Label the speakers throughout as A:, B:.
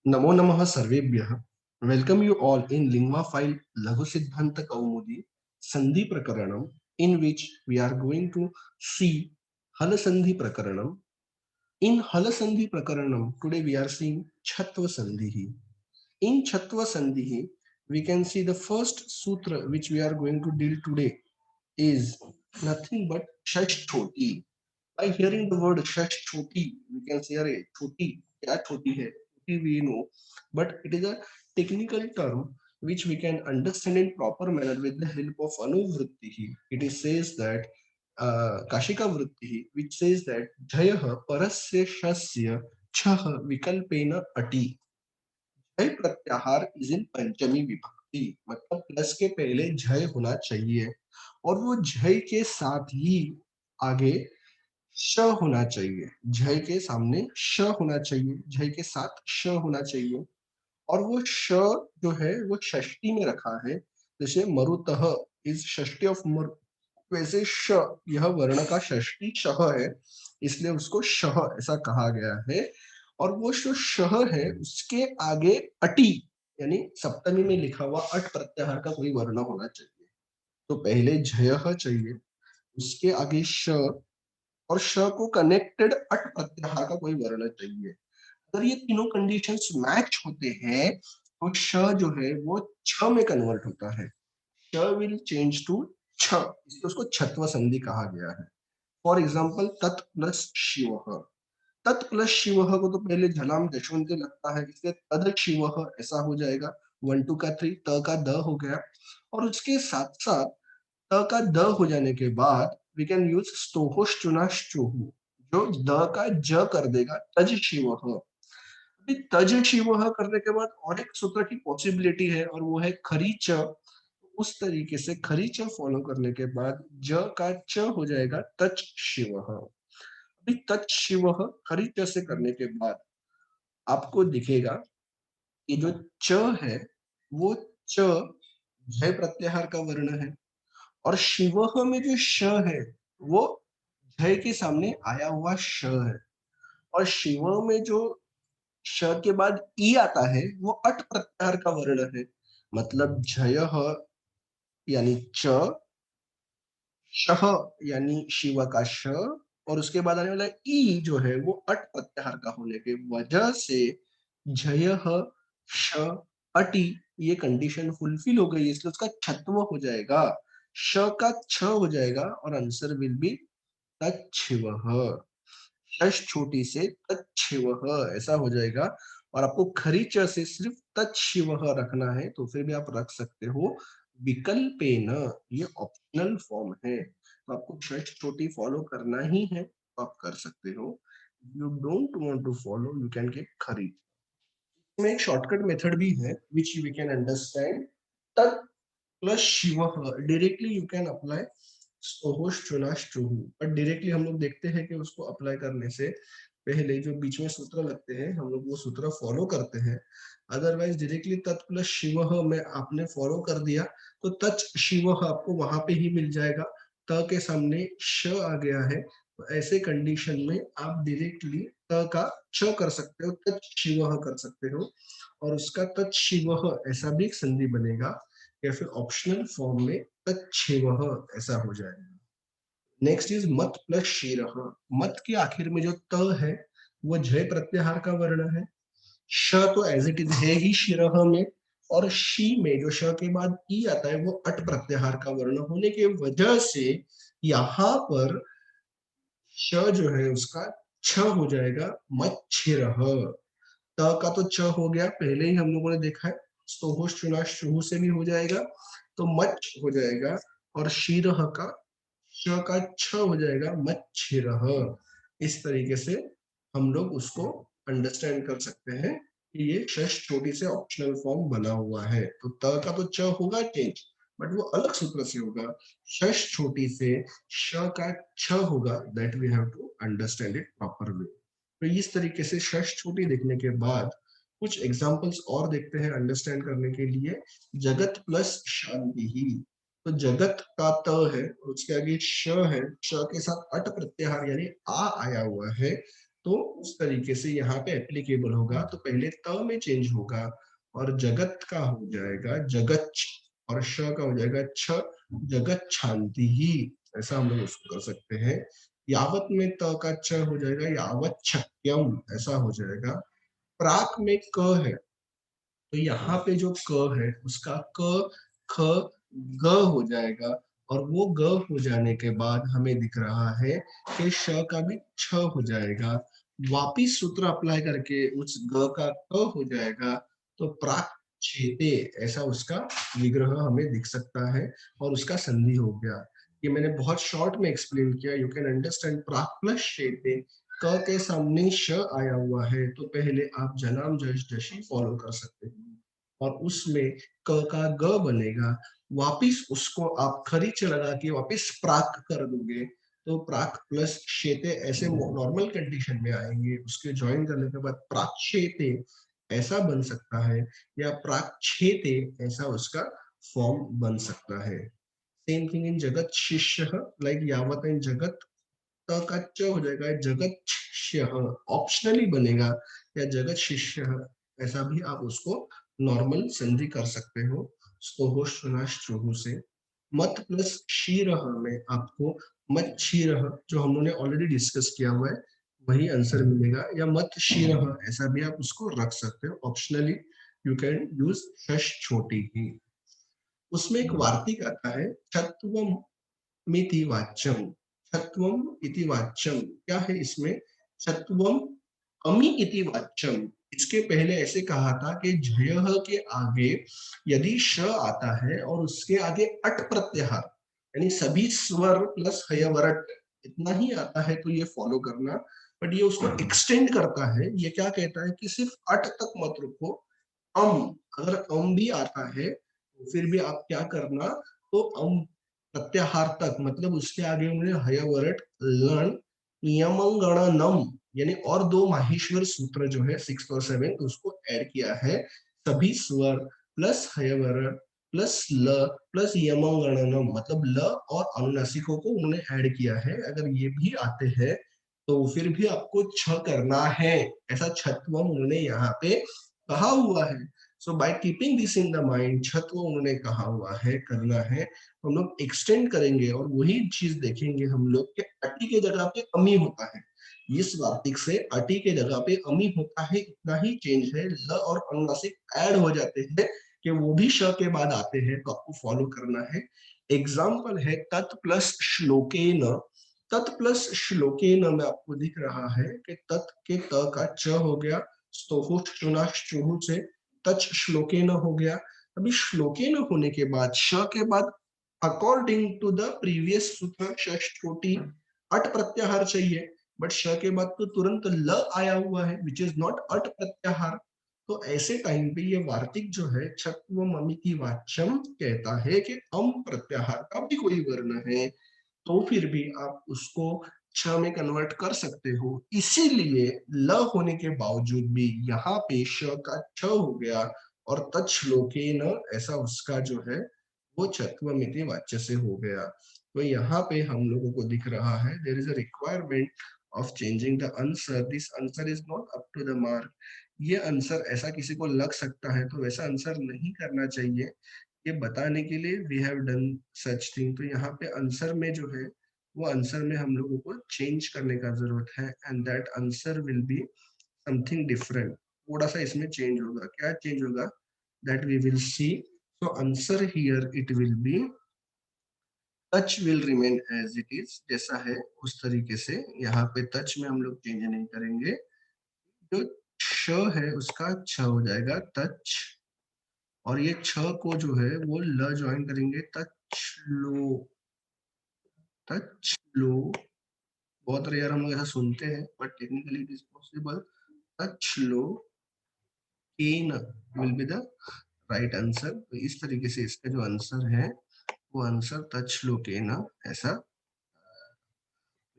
A: नमो नमः सर्वेभ्यः। Welcome you all in Lingua File Laghu Siddhanta Kaumudi Sandhi Prakaranam, in which we are going to see Hala Sandhi Prakaranam. In Hala Sandhi Prakaranam, today we are seeing Chatva Sandhi. In Chatva Sandhi, we can see the first sutra which we are going to deal today is nothing but Shashthoti. By hearing the word Shashthoti, we can say, "Arey, choti, kya choti hai?" Choti we know, but it is a technical term which we can understand in proper manner with the help of Anuvrittihi. It is says that Kashika Vrittihi, which says that Jayah parasya shasya chah vikalpena ati. जय प्रत्याहार is in पंचमी विभक्ति, मतलब plus के पहले जय होना चाहिए और वो जय के साथ ही आगे श होना चाहिए। जय के सामने श होना चाहिए, जय के साथ श होना चाहिए। और वो श जो है वो षष्टि में रखा है। जैसे मरुतः इज षष्टि ऑफ मरु, वैसे श यह वर्ण का षष्टि शह है, इसलिए उसको शह ऐसा कहा गया है। और वो जो शह है उसके आगे अटी यानी सप्तमी में लिखा हुआ अट प्रत्याहार का कोई वर्ण होना चाहिए। तो पहले झय चाहिए, उसके आगे श, और श को कनेक्टेड अट प्रत्याहार का कोई वर्ण चाहिए। अगर ये तीनों कंडीशंस मैच होते हैं तो श जो है वो छ में कन्वर्ट होता है। श विल चेंज टू छ, इसलिए उसको छत्व संधि कहा गया है। फॉर एग्जाम्पल तत् प्लस शिव, तत् प्लस शिव को तो पहले झलाम दशवंत लगता है, इसलिए तद शिव ऐसा हो जाएगा। 1 2 का 3, त का द हो गया। और उसके साथ साथ त का द हो जाने के बाद वी कैन यूज स्तोहोश्चुनाश्चुहु, जो द का ज कर देगा, तज शिव। अभी तज शिव करने के बाद और एक सूत्र की पॉसिबिलिटी है और वो है खरीच। उस तरीके से खरीच फॉलो करने के बाद ज का च हो जाएगा तच शिव। अभी तच शिव खरीच से करने के बाद आपको दिखेगा कि जो च है वो च जय प्रत्याहार का वर्ण है, और शिव में जो श है वो जय के सामने आया हुआ श है। और शिव में जो श के बाद ई आता है वो अट प्रत्याहार का वर्ण है, मतलब जय यानी च, शह यानी शिव का श, और उसके बाद आने वाला ई जो है वो अट प्रत्याहार का होने के वजह से जय श अटी, ये कंडीशन फुलफिल हो गई, इसलिए उसका छत्व हो जाएगा, श का छ हो जाएगा, और आंसर विल बी तच्छिवः। श छोटी से तच्छिवः ऐसा हो जाएगा। और आपको खरी च से सिर्फ तच्छिवः रखना है तो फिर भी आप रख सकते हो विकल्पेन, ये ऑप्शनल फॉर्म है, तो आपको ष छोटी फॉलो करना ही है तो आप कर सकते हो। You don't want to follow, you can keep खरी। इसमें एक शॉर्टकट मेथड भी है विच वी कैन अंडरस्टैंड। तत् प्लस शिव, डायरेक्टली यू कैन अप्लाई स्तोहोश्चुनाश्चुहु, बट डायरेक्टली हम लोग देखते हैं कि उसको अप्लाई करने से पहले जो बीच में सूत्र लगते हैं हम लोग वो सूत्र फॉलो करते हैं। अदरवाइज डायरेक्टली तत् प्लस शिव में आपने फॉलो कर दिया तो तत् शिव आपको वहां पे ही मिल जाएगा, त के सामने श आ गया है, तो ऐसे कंडीशन में आप डायरेक्टली त का च कर सकते हो, तत् शिव कर सकते हो, और उसका तत् शिव ऐसा भी एक संधि बनेगा, या फिर ऑप्शनल फॉर्म में तच्छेवः ऐसा हो जाएगा। नेक्स्ट इज मत प्लस शीरः। मत के आखिर में जो त है वो जय प्रत्याहार का वर्ण है। श तो एज इट इज है ही शिरः में, और शी में जो श के बाद ई आता है वो अट प्रत्याहार का वर्ण होने के वजह से यहाँ पर श जो है उसका छ हो जाएगा मच्छिरः। त का तो च हो गया, पहले ही हम लोगों ने देखा है, स्तोहोश चुना शुहू से भी हो जाएगा तो मच हो जाएगा, और शीरह का श का छ हो जाएगा मच्छिरह। इस तरीके से हम लोग उसको अंडरस्टैंड कर सकते हैं कि ये शश छोटी से ऑप्शनल फॉर्म बना हुआ है। तो त का तो च होगा चेंज, बट वो अलग सूत्र से होगा। शश छोटी से श का छ होगा, that we have to understand it proper way. तो इस तरीके से षष्ठ छोटी देखने के बाद कुछ एग्जांपल्स और देखते हैं अंडरस्टैंड करने के लिए। जगत प्लस शांति ही, तो जगत का त है और उसके आगे श है, श के साथ अट प्रत्याहार यानी आ आया हुआ है, तो उस तरीके से यहाँ पे एप्लीकेबल होगा। तो पहले त में चेंज होगा और जगत का हो जाएगा जगच्छ, और श का हो जाएगा छ, जगत शांति ही, ऐसा हम लोग उसको कर सकते हैं। यावत में त का च हो जाएगा यावत शक्यम, ऐसा हो जाएगा। प्राक में क है, तो यहाँ पे जो क है उसका क ख ग हो जाएगा, और वो ग हो जाने के बाद हमें दिख रहा है कि श का भी छ हो जाएगा। वापिस सूत्र अप्लाई करके उस ग का क हो जाएगा, तो प्राक छेते, ऐसा उसका विग्रह हमें दिख सकता है और उसका संधि हो गया। ये मैंने बहुत शॉर्ट में एक्सप्लेन किया। You can understand Praak plus शेते। क के सामने श आया हुआ है, तो पहले आप जनाम जश जशी फॉलो कर सकते हैं और उसमें क का ग बनेगा। वापिस उसको आप खरीच लगा के वापिस प्राक कर दोगे, तो प्राक प्लस शेते ऐसे नॉर्मल कंडीशन में आएंगे। उसके ज्वाइन करने के बाद प्राक शेते ऐसा बन सकता है, या प्राक छेते ऐसा उसका फॉर्म बन सकता है। सेम थिंग इन जगत शिष्य, लाइक यावत इन जगत, त का च हो जाएगा जगत शिष्य, ऑप्शनली बनेगा, या जगत शिष्य, ऐसा भी आप उसको नॉर्मल संधि कर सकते हो स्तोहो शुनाश चोहू से। मत प्लस शीर में आपको मत शीर, जो हम लोगों ने ऑलरेडी डिस्कस किया हुआ है, वही आंसर मिलेगा, या मत शीर, ऐसा भी आप उसको रख सकते हो ऑप्शनली। यू कैन यूज शश छोटी ही। उसमें एक वार्तिक आता है, छत्वम मिति वाच्यम। छत्वम इति वाच्यम क्या है इसमें? छत्वम अमी इति वाच्यम। इसके पहले ऐसे कहा था कि झयः के आगे यदि श आता है और उसके आगे अट प्रत्याहार, यानी सभी स्वर प्लस हयवरट, इतना ही आता है तो ये फॉलो करना। बट ये उसको एक्सटेंड करता है। ये क्या कहता है कि सिर्फ अट तक मत रुको, अम, अगर अम भी आता है तो फिर भी आप क्या करना, तो अम प्रत्याहार तक, मतलब उसके आगे उन्होंने हयवरट लन यमंगणनम, यानी और दो माहेश्वर सूत्र जो है 6 और 7, उसको ऐड किया है। सभी स्वर प्लस हयवरट प्लस ल प्लस यमंगणनम, मतलब ल और अनुनासिकों को उन्होंने ऐड किया है। अगर ये भी आते हैं तो फिर भी आपको छ करना है, ऐसा छत्वम उन्होंने यहाँ पे कहा हुआ है। So by keeping this in the mind, छत्व उन्होंने कहा हुआ है, करना है, हम लोग एक्सटेंड करेंगे और वही चीज देखेंगे हम लोग कि अटी के जगह पे अमी होता है। इस वार्तिक से अटी के जगह पे अमी होता है, इतना ही चेंज है। ल और अनुनासिक ऐड हो जाते हैं कि वो भी श के बाद आते हैं, तो आपको फॉलो करना है। एग्जाम्पल है तत् प्लस श्लोकेन। तत् प्लस श्लोकेन में आपको दिख रहा है कि तत् के त का च हो गया, स्तोहो चुनाश चुहु से तच श्लोकेन हो गया। अभी श्लोकेन होने के बाद श के बाद अकॉर्डिंग टू द प्रीवियस सूत्र षष्ठोटी अट प्रत्याहार चाहिए, बट श के बाद तो तुरंत ल आया हुआ है विच इज नॉट अट प्रत्याहार। तो ऐसे टाइम पे ये वार्तिक जो है छत्व ममिति वाच्यम कहता है कि अम प्रत्याहार का भी कोई वर्ण है, तो फिर भी आप उसको छ में कन्वर्ट कर सकते हो। इसीलिए ल होने के बावजूद भी यहाँ पे श का छ हो गया और तच्छलोकेन ऐसा उसका जो है वो छत्वमिति वाच्य से हो गया। तो यहाँ पे हम लोगों को दिख रहा है there is a requirement of changing the answer, this answer is not up to the mark. ये आंसर ऐसा किसी को लग सकता है, तो वैसा आंसर नहीं करना चाहिए। ये बताने के लिए we have done such thing. तो यहाँ पे आंसर में जो है वो आंसर में हम लोगों को चेंज करने का जरूरत है, and that answer will be something different. थोड़ा सा इसमें चेंज होगा। क्या चेंज होगा? That we will see. So answer here it will be टच will remain as it is, जैसा है उस तरीके से। यहाँ पे टच में हम लोग चेंज नहीं करेंगे। जो श है उसका छ हो जाएगा टच, और ये छ को जो है वो ल ज्वाइन करेंगे, टच लो, टच लो। बहुत रेयर हम लोग ऐसा सुनते हैं, but technically it is possible. टच लो केन will be the right answer. तो इस तरीके से इसका जो आंसर है वो आंसर टच लो केन, ऐसा।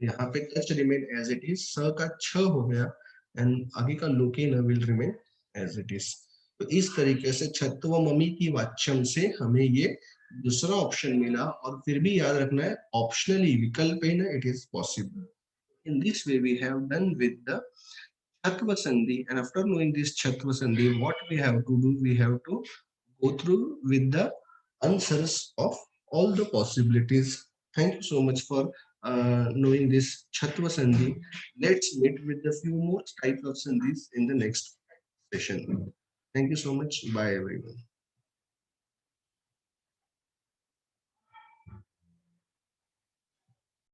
A: यहाँ पे टच रिमेन एज इट इज, स का छ हो गया, एंड आगे का लोकेन will remain as it is. तो इस तरीके से छत्व ममी की वाच्यम से हमें ये दूसरा ऑप्शन मिला। और फिर भी याद रखना है ऑप्शनली, विकल्प है ना, it is possible. In this way, we have done with the Chatva Sandhi, and after knowing this Chatva Sandhi, what we have to do, we have to go through with the answers of all the possibilities. Thank you so much for knowing this Chatva Sandhi. Let's meet with a few more types of Sandhis in the next session. Thank you so much. Bye, everyone.